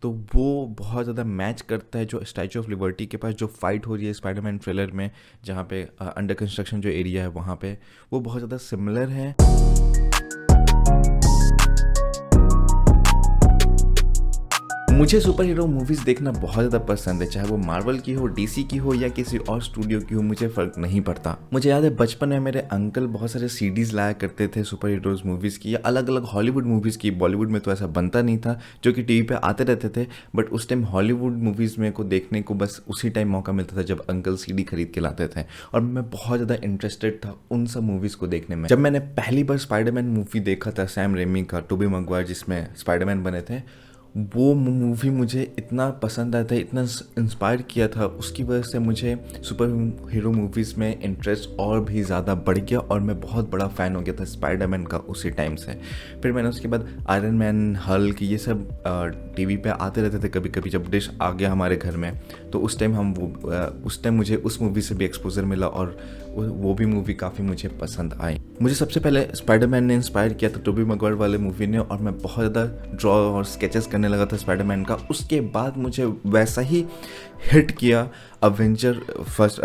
तो वो बहुत ज़्यादा मैच करता है जो स्टैचू ऑफ लिबर्टी के पास जो फाइट हो रही है स्पाइडरमैन ट्रेलर में, जहाँ पे अंडर कंस्ट्रक्शन जो एरिया है वहाँ पे, वो बहुत ज़्यादा सिमिलर है। मुझे सुपर हीरो मूवीज़ देखना बहुत ज़्यादा पसंद है, चाहे वो मार्वल की हो, डीसी की हो या किसी और स्टूडियो की हो, मुझे फ़र्क नहीं पड़ता। मुझे याद है बचपन में मेरे अंकल बहुत सारे सीडीज़ लाया करते थे सुपर हीरोज़ मूवीज़ की या अलग अलग हॉलीवुड मूवीज़ की। बॉलीवुड में तो ऐसा बनता नहीं था, जो कि टीवी पे आते रहते थे, बट उस टाइम हॉलीवुड मूवीज़ में को देखने को बस उसी टाइम मौका मिलता था जब अंकल सीडी खरीद के लाते थे, और मैं बहुत ज़्यादा इंटरेस्टेड था उन सब मूवीज़ को देखने में। जब मैंने पहली बार स्पाइडरमैन मूवी देखा था, सैम रेमी का, टोबी मैguire जिसमें स्पाइडरमैन बने थे, वो मूवी मुझे इतना पसंद आया था, इतना इंस्पायर किया था, उसकी वजह से मुझे सुपर हीरो मूवीज़ में इंटरेस्ट और भी ज़्यादा बढ़ गया और मैं बहुत बड़ा फ़ैन हो गया था स्पाइडरमैन का उसी टाइम से। फिर मैंने उसके बाद आयरन मैन, हल्क, ये सब टीवी पे आते रहते थे कभी कभी जब डिश आ गया हमारे घर में, तो उस टाइम मुझे उस मूवी से भी एक्सपोजर मिला और वो भी मूवी काफ़ी मुझे पसंद आई। मुझे सबसे पहले स्पाइडरमैन ने इंस्पायर किया था, टोबी मैguire वाले मूवी ने, और मैं बहुत ज़्यादा ड्रॉ और स्केचेस करने लगा था स्पाइडरमैन का। उसके बाद मुझे वैसा ही हिट किया अवेंजर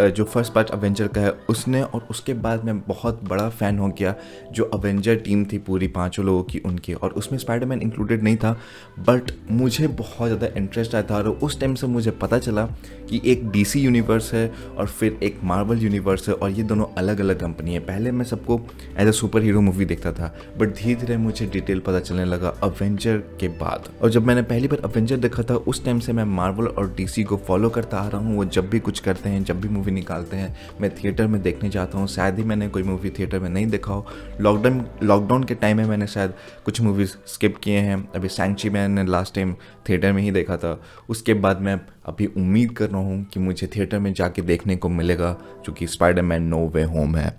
जो फर्स्ट पार्ट अवेंजर का है उसने, और उसके बाद मैं बहुत बड़ा फ़ैन हो गया जो अवेंजर टीम थी पूरी 5 लोगों की उनकी, और उसमें स्पाइडरमैन इंक्लूडेड नहीं था, बट मुझे बहुत ज़्यादा इंटरेस्ट आया था। और उस टाइम से मुझे पता चला कि एक डीसी यूनिवर्स है और फिर एक मार्वल यूनिवर्स है, और ये दोनों अलग अलग कंपनी है। पहले मैं सबको as a super hero movie देखता था, बट धीरे धीरे मुझे डिटेल पता चलने लगा अवेंजर के बाद। और जब मैंने पहली बार अवेंजर देखा था, उस टाइम से मैं मार्वल और डीसी को फॉलो करता आ रहा हूँ। वो जब भी कुछ करते हैं, जब भी मूवी निकालते हैं, मैं थिएटर में देखने जाता हूँ। शायद ही मैंने कोई मूवी थिएटर में नहीं देखा हो। लॉकडाउन के टाइम में मैंने शायद कुछ मूवीज़ स्किप किए हैं। अभी सैंची मैंने लास्ट टाइम थिएटर में ही देखा था। उसके बाद मैं अभी उम्मीद कर रहा हूँ कि मुझे थिएटर में जाके देखने को मिलेगा, जो कि स्पाइडरमैन नो वे होम है।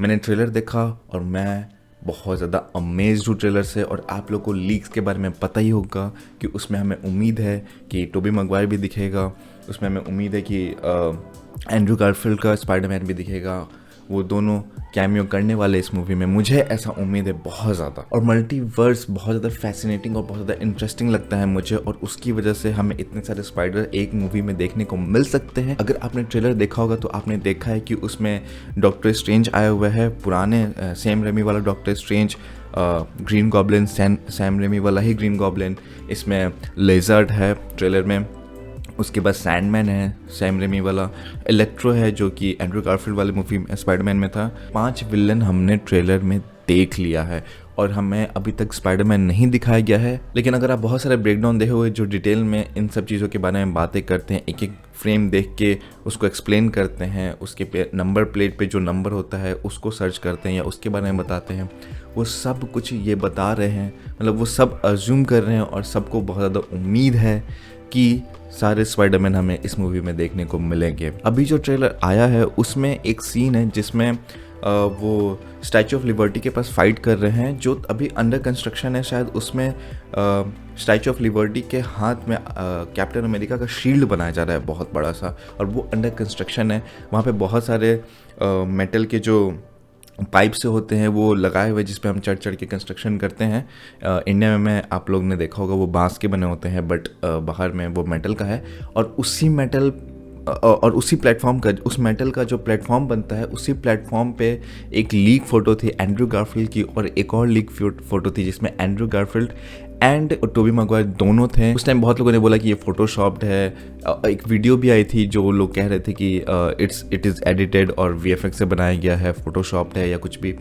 मैंने ट्रेलर देखा और मैं बहुत ज़्यादा अमेज्ड हूँ ट्रेलर से, और आप लोग को लीक्स के बारे में पता ही होगा कि उसमें हमें उम्मीद है कि टोबी मैguire भी दिखेगा, उसमें हमें उम्मीद है कि एंड्रू गारफील्ड का स्पाइडरमैन भी दिखेगा। वो दोनों कैमियो करने वाले इस मूवी में, मुझे ऐसा उम्मीद है बहुत ज़्यादा। और मल्टीवर्स बहुत ज़्यादा फैसिनेटिंग और बहुत ज़्यादा इंटरेस्टिंग लगता है मुझे, और उसकी वजह से हमें इतने सारे स्पाइडर एक मूवी में देखने को मिल सकते हैं। अगर आपने ट्रेलर देखा होगा तो आपने देखा है कि उसमें डॉक्टर स्ट्रेंज आया हुआ है, पुराने सैम रेमी वाला doctor strange, green goblin, Sam Raimi वाला ही ग्रीन गॉब्लिन, इसमें लेजर्ड है ट्रेलर में, उसके बाद सैंडमैन है सैम रेमी वाला, इलेक्ट्रो है जो कि एंड्रू गारफील्ड वाले मूवी में स्पाइडरमैन में था। 5 विलन हमने ट्रेलर में देख लिया है और हमें अभी तक स्पाइडरमैन नहीं दिखाया गया है। लेकिन अगर आप बहुत सारे ब्रेकडाउन देखे हुए जो डिटेल में इन सब चीज़ों के बारे में बातें करते हैं, एक एक फ्रेम देख के उसको एक्सप्लेन करते हैं, उसके नंबर प्लेट पे जो नंबर होता है उसको सर्च करते हैं या उसके बारे में बताते हैं, वो सब कुछ ये बता रहे हैं, मतलब वो सब अज्यूम कर रहे हैं, और सबको बहुत ज़्यादा उम्मीद है कि सारे स्पाइडरमैन हमें इस मूवी में देखने को मिलेंगे। अभी जो ट्रेलर आया है उसमें एक सीन है जिसमें वो स्टैचू ऑफ लिबर्टी के पास फाइट कर रहे हैं, जो अभी अंडर कंस्ट्रक्शन है। शायद उसमें स्टैचू ऑफ लिबर्टी के हाथ में कैप्टन अमेरिका का शील्ड बनाया जा रहा है बहुत बड़ा सा, और वो अंडर कंस्ट्रक्शन है। वहाँ पे बहुत सारे मेटल के जो पाइप से होते हैं वो लगाए हुए, जिस पे हम चढ़ चढ़ के कंस्ट्रक्शन करते हैं। इंडिया में आप लोग ने देखा होगा वो बांस के बने होते हैं, बट बाहर में वो मेटल का है। और उसी प्लेटफॉर्म का, उस मेटल का जो प्लेटफॉर्म बनता है, उसी प्लेटफॉर्म पे एक लीक फ़ोटो थी एंड्रू गारफील्ड की, और एक और लीक फ़ोटो थी जिसमें Andrew Garfield and Tobey Maguire दोनों थे। उस टाइम बहुत लोगों ने बोला कि ये फोटोशॉप्ड है। एक वीडियो भी आई थी जो लोग कह रहे थे कि इट इज़ एडिटेड और VFX से बनाया गया है, फोटोशॉप्ड है या कुछ भी,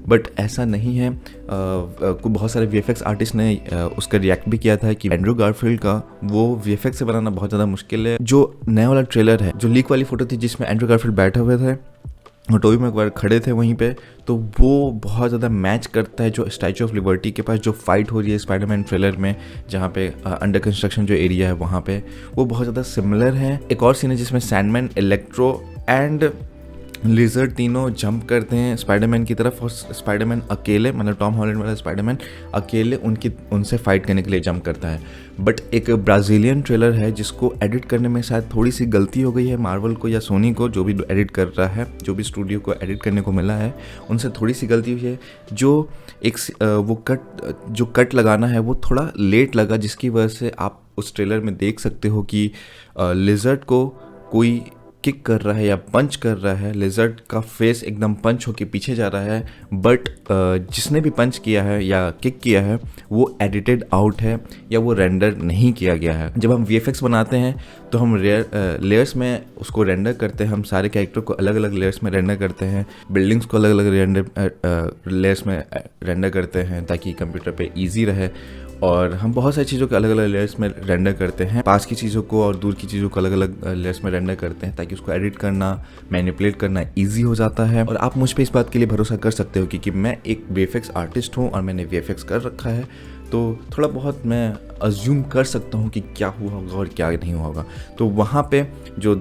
बट ऐसा नहीं है। बहुत सारे VFX आर्टिस्ट ने उसका रिएक्ट भी किया था कि एंड्रू गारफील्ड का वो VFX से बनाना बहुत ज़्यादा मुश्किल है। जो नया वाला ट्रेलर है, जो लीक वाली फ़ोटो थी जिसमें एंड्रू गारफील्ड बैठे हुए थे और टोबी मैguire खड़े थे वहीं पे, तो वो बहुत ज़्यादा मैच करता है जो स्टैचू ऑफ लिबर्टी के पास जो फाइट हो रही है स्पाइडरमैन ट्रेलर में, जहाँ पे अंडर कंस्ट्रक्शन जो एरिया है वहाँ पे, वो बहुत ज़्यादा सिमिलर है। एक और सीन है जिसमें सैंडमैन, इलेक्ट्रो एंड लिजर्ड तीनों जंप करते हैं स्पाइडरमैन की तरफ, और स्पाइडरमैन अकेले, मतलब टॉम हॉलैंड वाला स्पाइडरमैन अकेले उनसे फाइट करने के लिए जंप करता है। बट एक ब्राज़ीलियन ट्रेलर है जिसको एडिट करने में शायद थोड़ी सी गलती हो गई है मार्वल को या सोनी को, जो भी एडिट कर रहा है, जो भी स्टूडियो को एडिट करने को मिला है उनसे थोड़ी सी गलती हुई है। जो कट लगाना है वो थोड़ा लेट लगा, जिसकी वजह से आप उस ट्रेलर में देख सकते हो कि लिजर्ड को कोई किक कर रहा है या पंच कर रहा है। लिजर्ड का फेस एकदम पंच होके पीछे जा रहा है, बट जिसने भी पंच किया है या किक किया है वो एडिटेड आउट है या वो रेंडर नहीं किया गया है। जब हम VFX बनाते हैं तो हम लेयर्स में उसको रेंडर करते हैं, हम सारे कैरेक्टर को अलग अलग लेयर्स में रेंडर करते हैं, बिल्डिंग्स को अलग अलग लेयर्स में रेंडर करते हैं ताकि कंप्यूटर पे ईजी रहे। और हम बहुत सारी चीज़ों को अलग अलग लेयर्स में रेंडर करते हैं, पास की चीज़ों को और दूर की चीज़ों को अलग अलग लेयर्स में रेंडर करते हैं ताकि उसको एडिट करना, मैनिपुलेट करना इजी हो जाता है। और आप मुझ पे इस बात के लिए भरोसा कर सकते हो कि मैं एक VFX आर्टिस्ट हूँ और मैंने VFX कर रखा है, तो थोड़ा बहुत मैं अज्यूम कर सकता हूँ कि क्या हुआ होगा और क्या नहीं हुआ होगा। तो वहाँ पे जो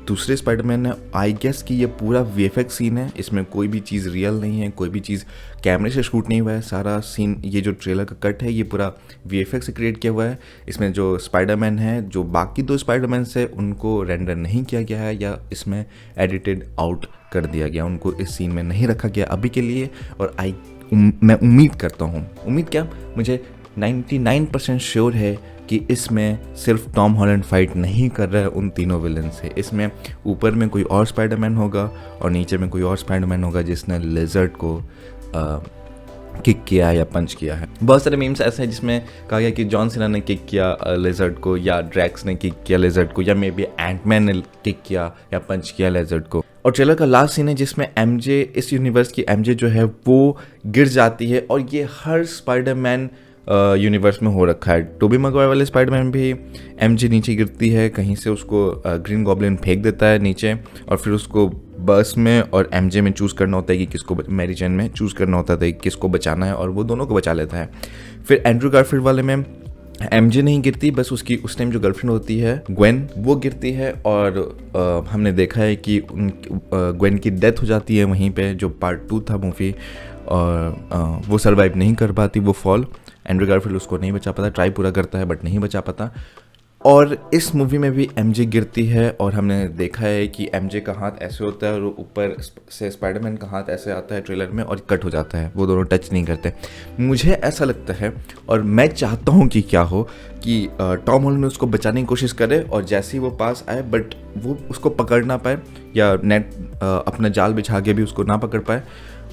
दूसरे स्पाइडरमैन है, आई गेस कि ये पूरा VFX सीन है, इसमें कोई भी चीज़ रियल नहीं है, कोई भी चीज़ कैमरे से शूट नहीं हुआ है। सारा सीन, ये जो ट्रेलर का कट है, ये पूरा VFX से क्रिएट किया हुआ है। इसमें जो स्पाइडरमैन है, जो बाकी 2 स्पाइडरमैन से उनको रेंडर नहीं किया गया है या इसमें एडिटेड आउट कर दिया गया, उनको इस सीन में नहीं रखा गया अभी के लिए। और मैं उम्मीद करता हूँ, मुझे 99% श्योर है कि इसमें सिर्फ टॉम हॉलैंड फाइट नहीं कर रहा है उन तीनों विलन से। इसमें ऊपर में कोई और स्पाइडरमैन होगा और नीचे में कोई और स्पाइडरमैन होगा जिसने लिजर्ड को किक किया या पंच किया है। बहुत सारे मीम्स ऐसे हैं जिसमें कहा गया कि जॉन सीना ने किक किया लिजर्ड को, या ड्रैक्स ने किक किया लिजर्ड को, या मे बी एंटमैन ने किक किया या पंच किया लिजर्ड को। और ट्रेलर का लास्ट सीन है जिसमें MJ, इस यूनिवर्स की MJ जो है वो गिर जाती है, और ये हर स्पाइडरमैन यूनिवर्स में हो रखा है। टोबी मैguire वाले स्पाइडरमैन भी MJ नीचे गिरती है कहीं से, उसको ग्रीन गॉब्लिन फेंक देता है नीचे, और फिर उसको बस में और MJ में चूज़ करना होता है कि किसको, मैरी जेन में चूज़ करना होता था कि किसको बचाना है, और वो दोनों को बचा लेता है। फिर एंड्रू गारफील्ड वाले में MJ नहीं गिरती, बस उसकी उस टाइम जो गर्लफ्रेंड होती है ग्वेन, वो गिरती है, और हमने देखा है कि ग्वेन की डेथ हो जाती है वहीं पे, जो पार्ट 2 था मूवी, और वो सर्वाइव नहीं कर पाती वो फॉल। एंड्रू गारफील्ड उसको नहीं बचा पाता, ट्राई पूरा करता है बट नहीं बचा पाता। और इस मूवी में भी MJ गिरती है, और हमने देखा है कि MJ का हाथ ऐसे होता है और ऊपर से स्पाइडरमैन का हाथ ऐसे आता है ट्रेलर में और कट हो जाता है, वो दोनों टच नहीं करते। मुझे ऐसा लगता है, और मैं चाहता हूँ कि क्या हो कि टॉम हॉलैंड उसको बचाने की कोशिश करे, और जैसे ही वो पास आए बट वो उसको पकड़ ना पाए, या नेट अपना जाल बिछा के भी उसको ना पकड़ पाए,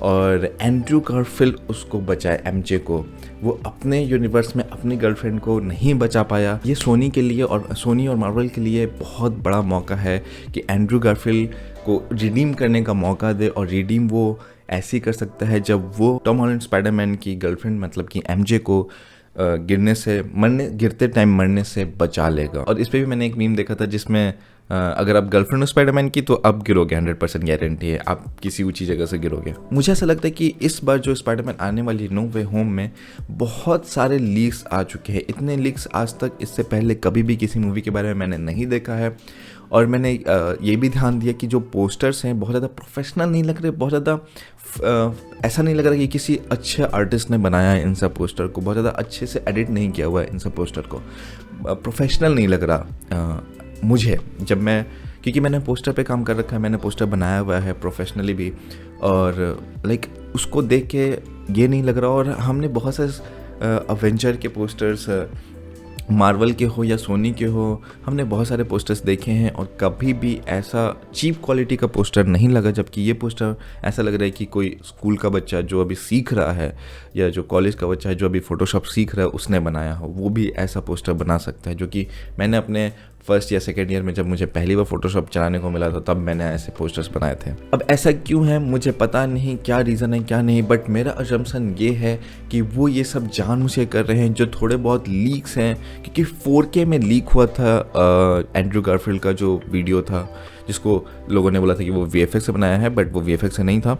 और एंड्रू गारफील्ड उसको बचाए MJ को। वो अपने यूनिवर्स में अपनी गर्लफ्रेंड को नहीं बचा पाया। ये सोनी के लिए और सोनी और मार्वल के लिए बहुत बड़ा मौका है कि एंड्रू गारफील्ड को रिडीम करने का मौका दे, और रिडीम वो ऐसे ही कर सकता है जब वो टॉम हॉलैंड स्पाइडरमैन की गर्लफ्रेंड मतलब कि MJ को गिरते टाइम मरने से बचा लेगा। और इस पे भी मैंने एक मीम देखा था जिसमें अगर आप गर्लफ्रेंड हो स्पाइडरमैन की तो अब गिरोगे, 100% गारंटी है, आप किसी ऊंची जगह से गिरोगे। मुझे ऐसा लगता है कि इस बार जो स्पाइडरमैन आने वाली नो वे होम में बहुत सारे लीक्स आ चुके हैं। इतने लीक्स आज तक इससे पहले कभी भी किसी मूवी के बारे में मैंने नहीं देखा है। और मैंने ये भी ध्यान दिया कि जो पोस्टर्स हैं बहुत ज़्यादा प्रोफेशनल नहीं लग रहे, बहुत ज़्यादा ऐसा नहीं लग रहा कि किसी अच्छे आर्टिस्ट ने बनाया है इन सब पोस्टर को, बहुत ज़्यादा अच्छे से एडिट नहीं किया हुआ है इन सब पोस्टर को, प्रोफेशनल नहीं लग रहा मुझे। क्योंकि मैंने पोस्टर पे काम कर रखा है, मैंने पोस्टर बनाया हुआ है प्रोफेशनली भी, और उसको देख के ये नहीं लग रहा। और हमने बहुत सारे अवेंजर के पोस्टर्स, मार्वल के हो या सोनी के हो, हमने बहुत सारे पोस्टर्स देखे हैं और कभी भी ऐसा चीप क्वालिटी का पोस्टर नहीं लगा। जबकि ये पोस्टर ऐसा लग रहा है कि कोई स्कूल का बच्चा जो अभी सीख रहा है, या जो कॉलेज का बच्चा है जो अभी फोटोशॉप सीख रहा है, उसने बनाया हो, वो भी ऐसा पोस्टर बना सकता है। जो कि मैंने अपने फर्स्ट या सेकेंड ईयर में जब मुझे पहली बार फोटोशॉप चलाने को मिला था तब मैंने ऐसे पोस्टर्स बनाए थे। अब ऐसा क्यों है मुझे पता नहीं, क्या रीज़न है क्या नहीं, बट मेरा असम्पशन ये है कि वो ये सब जानबूझ कर रहे हैं। जो थोड़े बहुत लीक्स हैं, क्योंकि 4K में लीक हुआ था एंड्रू गारफील्ड का जो वीडियो था, जिसको लोगों ने बोला था कि वो VFX से बनाया है, बट वो VFX से नहीं था,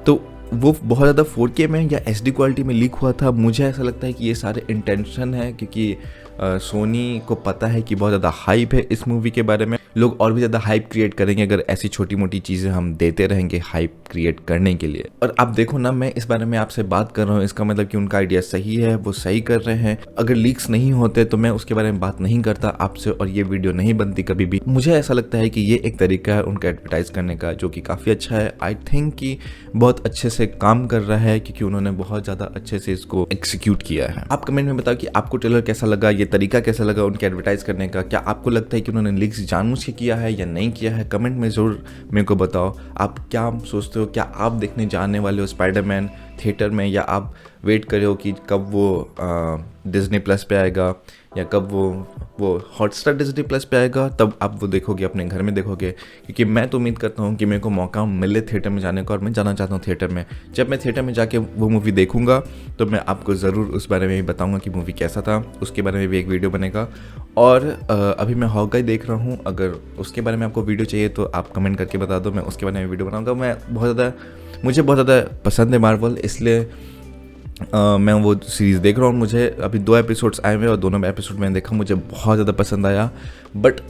तो वो बहुत ज़्यादा 4K में या HD क्वालिटी में लीक हुआ था। मुझे ऐसा लगता है कि ये सारे इंटेंशन है, क्योंकि सोनी को पता है कि बहुत ज़्यादा हाइप है इस मूवी के बारे में, लोग और भी ज़्यादा हाइप क्रिएट करेंगे अगर ऐसी छोटी मोटी चीज़ें हम देते रहेंगे हाइप क्रिएट करने के लिए। और आप देखो ना, मैं इस बारे में आपसे बात कर रहा हूँ, इसका मतलब कि उनका आइडिया सही है, वो सही कर रहे हैं। अगर लीक्स नहीं होते तो मैं उसके बारे में बात नहीं करता आपसे और ये वीडियो नहीं बनती कभी भी। मुझे ऐसा लगता है कि ये एक तरीका है उनका एडवर्टाइज करने का, जो कि काफ़ी अच्छा है। आई थिंक कि बहुत अच्छे से काम कर रहा है, क्योंकि उन्होंने बहुत ज़्यादा अच्छे से इसको एग्जीक्यूट किया है। आप कमेंट में बताओ कि आपको ट्रेलर कैसा लगा, ये तरीका कैसा लगा उनके एडवर्टाइज़ करने का, क्या आपको लगता है कि उन्होंने लीक्स जानबूझ के किया है या नहीं किया है, कमेंट में ज़रूर मेरे को बताओ। आप क्या सोचते हो, क्या आप देखने जाने वाले हो स्पाइडरमैन थिएटर में, या आप वेट कर रहे हो कि कब वो डिज़नी प्लस पे आएगा या कब वो हॉटस्टार डिज़नी प्लस पे आएगा तब आप वो देखोगे, अपने घर में देखोगे। क्योंकि मैं तो उम्मीद करता हूँ कि मेरे को मौका मिले थिएटर में जाने का, और मैं जाना चाहता हूँ थिएटर में। जब मैं थिएटर में जाके वो मूवी देखूँगा तो मैं आपको ज़रूर उस बारे में भी बताऊँगा कि मूवी कैसा था, उसके बारे में भी एक वीडियो बनेगा। और अभी मैं हॉकाई देख रहा हूँ, अगर उसके बारे में आपको वीडियो चाहिए तो आप कमेंट करके बता दो, मैं उसके बारे में वीडियो बनाऊँगा। मुझे बहुत ज़्यादा पसंद है मार्वल, इसलिए मैं वो सीरीज़ देख रहा हूँ। मुझे अभी 2 एपिसोड्स आए हुए और दोनों एपिसोड मैंने देखा, मुझे बहुत ज़्यादा पसंद आया। बट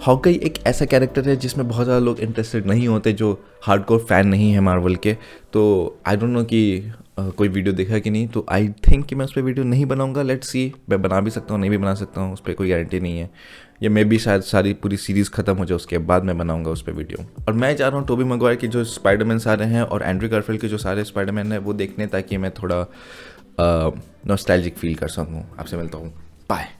हॉकाई एक ऐसा कैरेक्टर है जिसमें बहुत ज़्यादा लोग इंटरेस्टेड नहीं होते, जो हार्डकोर फ़ैन नहीं है मार्वल के। तो आई डोंट नो कि कोई वीडियो देखा कि नहीं, तो आई थिंक कि मैं उस पर वीडियो नहीं बनाऊंगा। लेट्स सी, मैं बना भी सकता हूँ, नहीं भी बना सकता हूँ, उस पर कोई गारंटी नहीं है। या मैं भी शायद सारी पूरी सीरीज़ ख़त्म हो जाए उसके बाद मैं बनाऊंगा उस पर वीडियो। और मैं चाह रहा हूँ टोबी मैगवायर के जो स्पाइडरमैन सारे हैं और एंड्रू गारफील्ड के जो सारे स्पाइडरमैन हैं वो देखने, ताकि मैं थोड़ा नॉस्टैल्जिक फील कर सकूँ। आपसे मिलता हूँ, बाय।